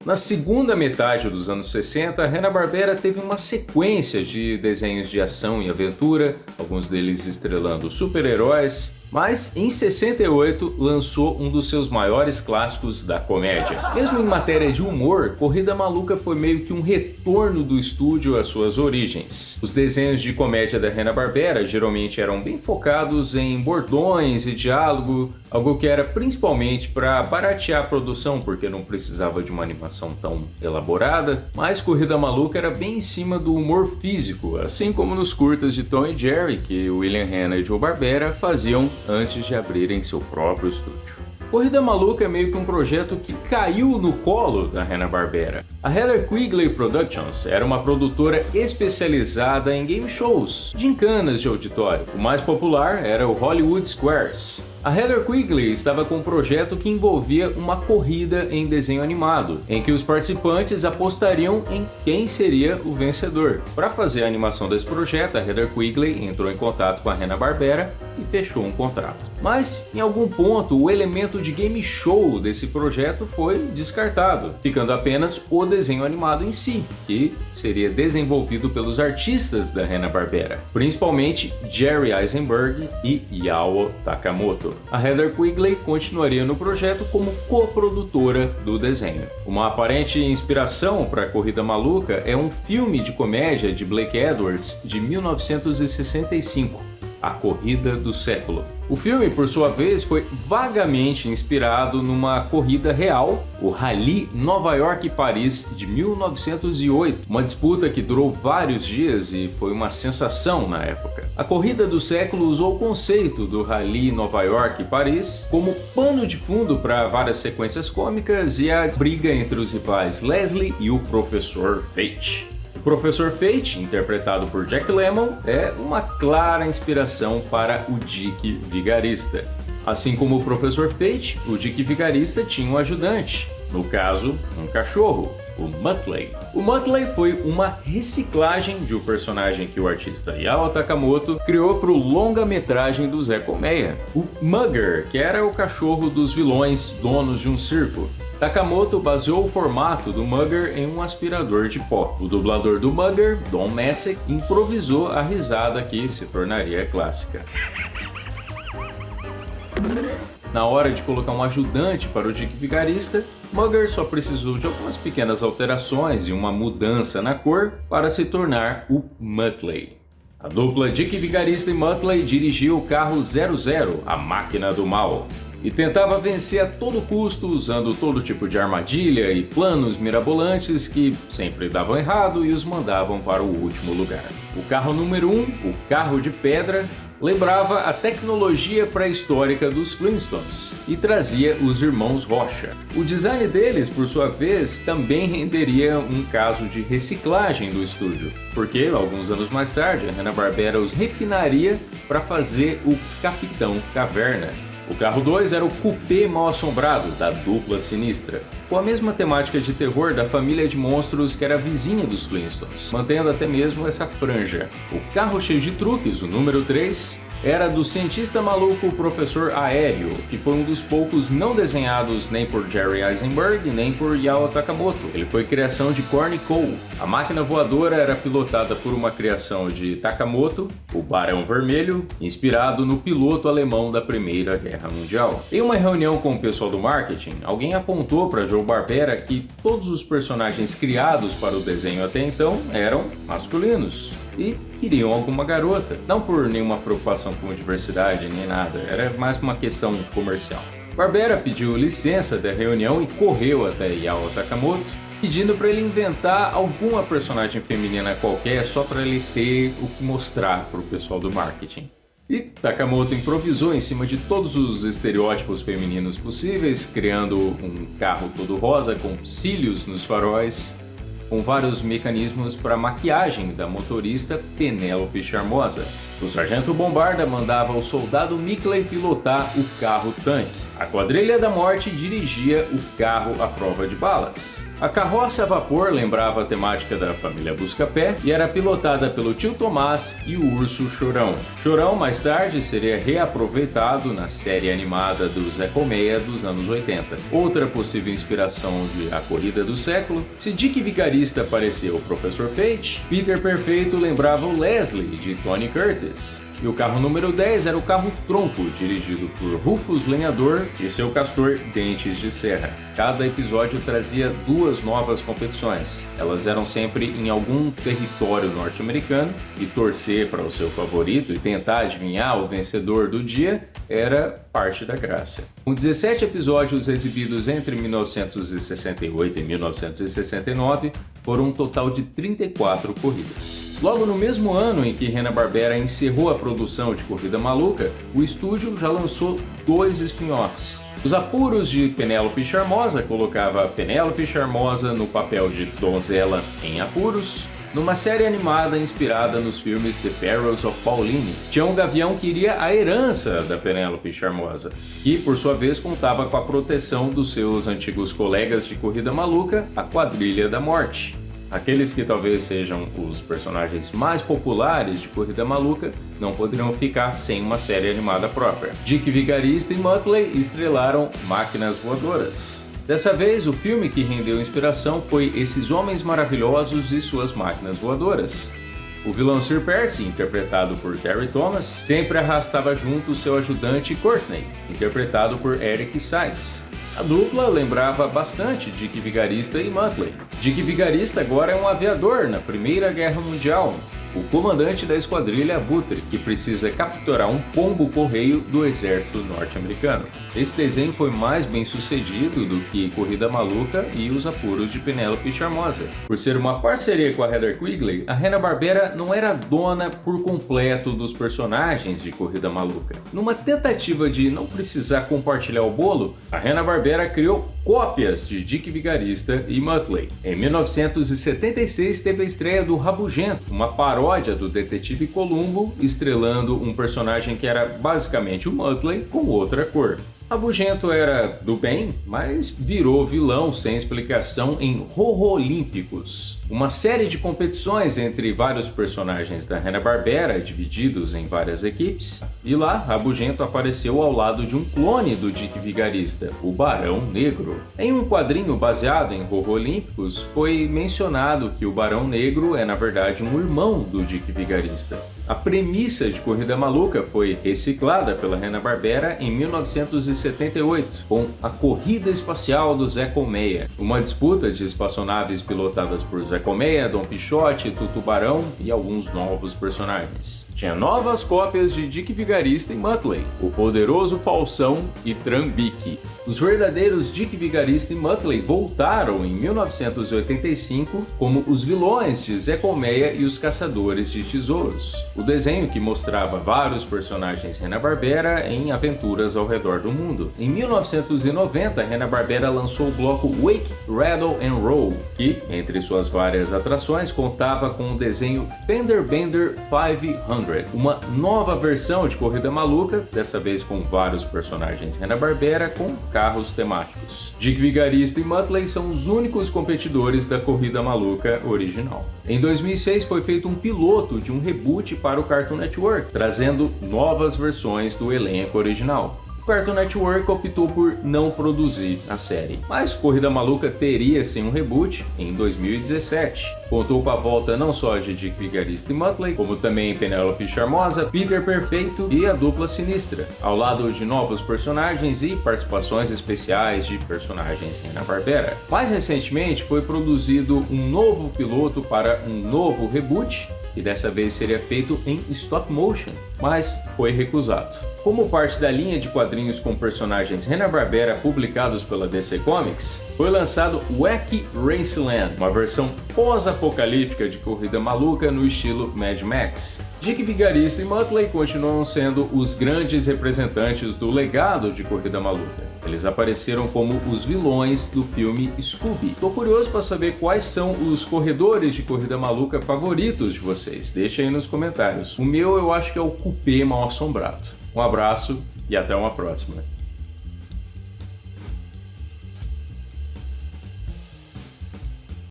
Na segunda metade dos anos 60, a Hanna-Barbera teve uma sequência de desenhos de ação e aventura, alguns deles estrelando super-heróis, mas em 68 lançou um dos seus maiores clássicos da comédia. Mesmo em matéria de humor, Corrida Maluca foi meio que um retorno do estúdio às suas origens. Os desenhos de comédia da Hanna-Barbera geralmente eram bem focados em bordões e diálogo, algo que era principalmente para baratear a produção, porque não precisava de uma animação tão elaborada, mas Corrida Maluca era bem em cima do humor físico, assim como nos curtas de Tom e Jerry, que William Hanna e Joe Barbera faziam antes de abrirem seu próprio estúdio. Corrida Maluca é meio que um projeto que caiu no colo da Hanna-Barbera. A Heather Quigley Productions era uma produtora especializada em game shows, gincanas de auditório. O mais popular era o Hollywood Squares. A Heather Quigley estava com um projeto que envolvia uma corrida em desenho animado, em que os participantes apostariam em quem seria o vencedor. Para fazer a animação desse projeto, a Heather Quigley entrou em contato com a Hanna-Barbera e fechou um contrato. Mas, em algum ponto, o elemento de game show desse projeto foi descartado, ficando apenas o desenho animado em si, que seria desenvolvido pelos artistas da Hanna-Barbera, principalmente Jerry Eisenberg e Yao Takamoto. A Heather Quigley continuaria no projeto como coprodutora do desenho. Uma aparente inspiração para a Corrida Maluca é um filme de comédia de Blake Edwards de 1965, A Corrida do Século. O filme, por sua vez, foi vagamente inspirado numa corrida real, o Rally Nova York e Paris de 1908, uma disputa que durou vários dias e foi uma sensação na época. A Corrida do Século usou o conceito do Rally Nova York e Paris como pano de fundo para várias sequências cômicas e a briga entre os rivais Leslie e o Professor Fate. O Professor Fate, interpretado por Jack Lemmon, é uma clara inspiração para o Dick Vigarista. Assim como o Professor Fate, o Dick Vigarista tinha um ajudante, no caso, um cachorro, o Muttley. O Muttley foi uma reciclagem de um personagem que o artista Yao Takamoto criou para o longa-metragem do Zé Colmeia, o Mugger, que era o cachorro dos vilões donos de um circo. Takamoto baseou o formato do Mugger em um aspirador de pó. O dublador do Mugger, Don Messick, improvisou a risada que se tornaria clássica. Na hora de colocar um ajudante para o Dick Vigarista, Mugger só precisou de algumas pequenas alterações e uma mudança na cor para se tornar o Muttley. A dupla Dick Vigarista e Muttley dirigiu o carro 00, a máquina do mal, e tentava vencer a todo custo usando todo tipo de armadilha e planos mirabolantes que sempre davam errado e os mandavam para o último lugar. O carro número 1, o carro de pedra, lembrava a tecnologia pré-histórica dos Flintstones e trazia os irmãos Rocha. O design deles, por sua vez, também renderia um caso de reciclagem do estúdio, porque alguns anos mais tarde a Hanna-Barbera os refinaria para fazer o Capitão Caverna. O carro 2 era o Coupé Mal-Assombrado, da dupla sinistra, com a mesma temática de terror da família de monstros que era vizinha dos Flintstones, mantendo até mesmo essa franja. O carro cheio de truques, o número 3, era do cientista maluco Professor Aéreo, que foi um dos poucos não desenhados nem por Jerry Eisenberg nem por Yao Takamoto. Ele foi criação de Corny Cole. A máquina voadora era pilotada por uma criação de Takamoto, o Barão Vermelho, inspirado no piloto alemão da Primeira Guerra Mundial. Em uma reunião com o pessoal do marketing, alguém apontou para Joe Barbera que todos os personagens criados para o desenho até então eram masculinos e queriam alguma garota, não por nenhuma preocupação com diversidade nem nada, era mais uma questão comercial. Barbera pediu licença da reunião e correu até Yao Takamoto, pedindo para ele inventar alguma personagem feminina qualquer só para ele ter o que mostrar para o pessoal do marketing. E Takamoto improvisou em cima de todos os estereótipos femininos possíveis, criando um carro todo rosa com cílios nos faróis, com vários mecanismos para maquiagem da motorista Penélope Charmosa. O Sargento Bombarda mandava o soldado Mickley pilotar o carro-tanque. A Quadrilha da Morte dirigia o carro à prova de balas. A carroça a vapor lembrava a temática da família Buscapé e era pilotada pelo Tio Tomás e o Urso Chorão. Chorão, mais tarde, seria reaproveitado na série animada do Zé Colmeia dos anos 80. Outra possível inspiração de A Corrida do Século, se Dick Vigarista apareceu o Professor Fate, Peter Perfeito lembrava o Leslie, de Tony Curtis. E o carro número 10 era o carro Tronco, dirigido por Rufus Lenhador e seu castor Dentes de Serra. Cada episódio trazia 2 novas competições. Elas eram sempre em algum território norte-americano e torcer para o seu favorito e tentar adivinhar o vencedor do dia era parte da graça. Com 17 episódios exibidos entre 1968 e 1969, foram um total de 34 corridas. Logo no mesmo ano em que Hanna-Barbera encerrou a produção de Corrida Maluca, o estúdio já lançou 2 spin-offs. Os Apuros de Penélope Charmosa colocava Penélope Charmosa no papel de donzela em apuros. Numa série animada inspirada nos filmes The Perils of Pauline, tinha um gavião que queria a herança da Penélope Charmosa, que por sua vez contava com a proteção dos seus antigos colegas de Corrida Maluca, a Quadrilha da Morte. Aqueles que talvez sejam os personagens mais populares de Corrida Maluca não poderiam ficar sem uma série animada própria. Dick Vigarista e Muttley estrelaram Máquinas Voadoras. Dessa vez, o filme que rendeu inspiração foi Esses Homens Maravilhosos e Suas Máquinas Voadoras. O vilão Sir Percy, interpretado por Terry Thomas, sempre arrastava junto seu ajudante Courtney, interpretado por Eric Sykes. A dupla lembrava bastante Dick Vigarista e Muttley. Dick Vigarista agora é um aviador na Primeira Guerra Mundial, o comandante da esquadrilha Abutre, que precisa capturar um pombo-correio do exército norte-americano. Esse desenho foi mais bem sucedido do que Corrida Maluca e Os Apuros de Penélope Charmosa. Por ser uma parceria com a Heather Quigley, a Hanna-Barbera não era dona por completo dos personagens de Corrida Maluca. Numa tentativa de não precisar compartilhar o bolo, a Hanna-Barbera criou cópias de Dick Vigarista e Muttley. Em 1976 teve a estreia do Rabugento, uma paródia do Detetive Columbo, estrelando um personagem que era basicamente o Muttley com outra cor. Rabugento era do bem, mas virou vilão sem explicação em Rorolímpicos, uma série de competições entre vários personagens da Hanna-Barbera, divididos em várias equipes, e lá Rabugento apareceu ao lado de um clone do Dick Vigarista, o Barão Negro. Em um quadrinho baseado em Rorolímpicos, foi mencionado que o Barão Negro é na verdade um irmão do Dick Vigarista. A premissa de Corrida Maluca foi reciclada pela Hanna-Barbera em 1978, com A Corrida Espacial do Zé Colmeia, uma disputa de espaçonaves pilotadas por Zé Colmeia, Dom Pichote, Tutubarão e alguns novos personagens. Tinha novas cópias de Dick Vigarista e Muttley, o poderoso Falsão e Trambique. Os verdadeiros Dick Vigarista e Muttley voltaram em 1985 como os vilões de Zé Colmeia e os Caçadores de Tesouros. O desenho que mostrava vários personagens Hanna-Barbera em aventuras ao redor do mundo. Em 1990, a Hanna-Barbera lançou o bloco Wake, Rattle and Roll, que, entre suas várias atrações, contava com o desenho Fender Bender 500, uma nova versão de Corrida Maluca, dessa vez com vários personagens Hanna-Barbera com carros temáticos. Dick Vigarista e Muttley são os únicos competidores da Corrida Maluca original. Em 2006 foi feito um piloto de um reboot para o Cartoon Network, trazendo novas versões do elenco original. O Cartoon Network optou por não produzir a série, mas Corrida Maluca teria sim um reboot em 2017. Contou com a volta não só de Dick Vigarista e Muttley, como também Penélope Charmosa, Peter Perfeito e a Dupla Sinistra, ao lado de novos personagens e participações especiais de personagens Hanna-Barbera. Mais recentemente foi produzido um novo piloto para um novo reboot, que dessa vez seria feito em stop motion, mas foi recusado. Como parte da linha de quadrinhos com personagens Hanna-Barbera publicados pela DC Comics, foi lançado Wacky Raceland, uma versão pós-apocalíptica de corrida maluca no estilo Mad Max. Dick Vigarista e Muttley continuam sendo os grandes representantes do legado de Corrida Maluca. Eles apareceram como os vilões do filme Scooby. Tô curioso para saber quais são os corredores de Corrida Maluca favoritos de vocês. Deixa aí nos comentários. O meu eu acho que é o Coupé Mal Assombrado. Um abraço e até uma próxima.